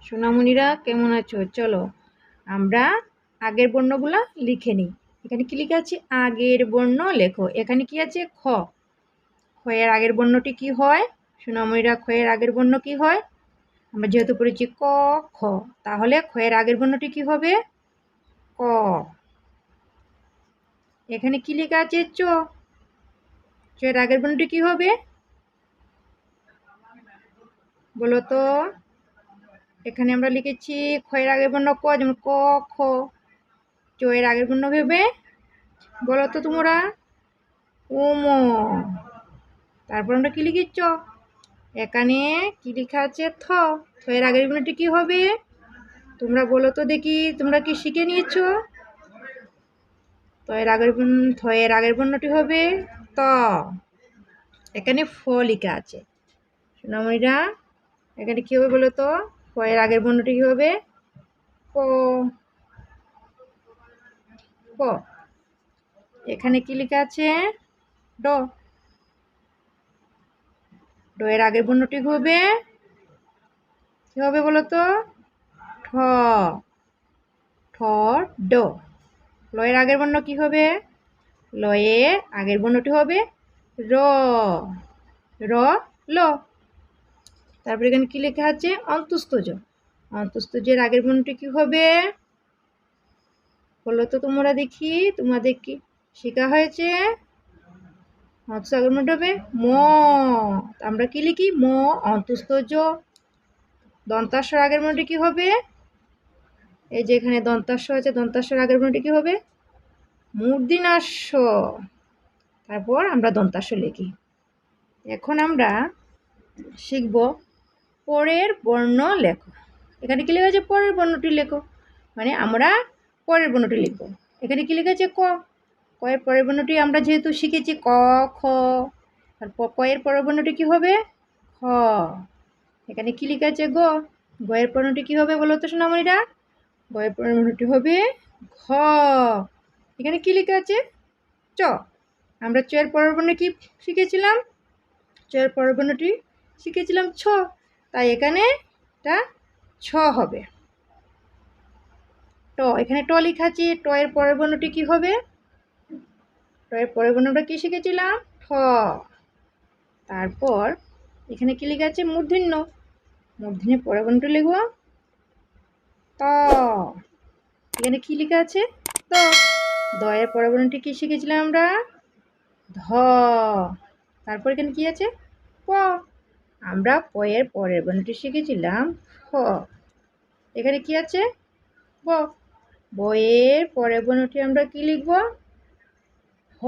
সোনামণিরা কেমন আছো? চলো আমরা আগের বর্ণগুলা লিখে নিই। এখানে কি লেখা আছে? আগের বর্ণ লেখো। এখানে কি আছে? খ। এর আগের বর্ণটি কি হয়? সোনামণিরা এর আগের বর্ণ কি হয়? আমরা যেহেতু পড়েছি ক খ, তাহলে এর আগের বর্ণটি কি হবে? ক। এখানে কি লেখা আছে? চ। এর আগের বর্ণটি কি হবে? বলো তো। এখানে আমরা লিখেছি এর আগের বর্ণ ক, যেমন ক খ। এর আগের বর্ণ কি হবে? বলো তো তোমরা। উম। তারপর আমরা কি লিখি? চ। এখানে কি লেখা আছে? থ। এর আগের বর্ণটি কি হবে? তোমরা বলো তো দেখি, তোমরা কি শিখে নিয়েছো? এর আগের বর্ণটি হবে ত। এখানে ফ লেখা আছে। সোনামণিরা, এখানে কি হবে বলো তো? এর আগের বর্ণটি কি হবে? ক। ক। এখানে কি লেখা আছে? ড। এর আগের বর্ণটি হবে কি হবে বলো তো? ঠ। ঠ ড। এর আগের বর্ণ কি হবে? এর আগের বর্ণটি হবে র। র ল। তারপরে এখানে কি লেখা আছে? অন্তস্তজ। অন্তস্তজের আগের বর্ণটি কি হবে বলো তো তোমরা দেখি, তোমাদের কি শেখা হয়েছে? আগের বর্ণটি হবে ম। আমরা কি লিখি? ম অন্তস্তজ। দন্তাস্বর আগের বর্ণটি কি হবে? এই যে এখানে দন্তাস্ব আছে, দন্তাস্বর আগের বর্ণটি কি হবে? মূর্ধন্যাস্ব। তারপর আমরা দন্তাস্ব লিখি। এখন আমরা শিখব পরের বর্ণ লেখো। এখানে কি লেখা আছে? পরের বর্ণটি লেখো। মানে আমরা পরের বর্ণটি লিখব। এখানে কি লেখা আছে? ক। ক এর পরের বর্ণটি আমরা যেহেতু শিখেছি ক খ, তারপর ক এর পরের বর্ণটি কি হবে? খ। এখানে কি লেখা আছে? গ। গ এর বর্ণটি কি হবে বলো তো সোনামণিরা? গ এর পরের বর্ণটি হবে ঘ। এখানে কি লেখা আছে? চ। আমরা চ এর পরের বর্ণ কি শিখেছিলাম? চ এর পরের বর্ণটি শিখেছিলাম ছ। তাই এখানে এটা ছ হবে। ট। এখানে ট লেখা আছে। ট এর পরের বর্ণটি কি হবে? ট এর পরের বর্ণটা কি শিখেছিলাম? ঠ। তারপর এখানে কি লেখা আছে? মূর্ধন্য। মূর্ধন্যের পরের বর্ণটি লিখব ত। এখানে কি লেখা আছে? ত। দ এর পরের বর্ণটি কি শিখেছিলাম আমরা? ধ। তারপর এখানে কি আছে? প। আমরা প এর পরের বর্ণটি শিখেছিলাম ফ। এখানে কি আছে? ব। ব এর পরের বর্ণটি আমরা কি লিখব? হ।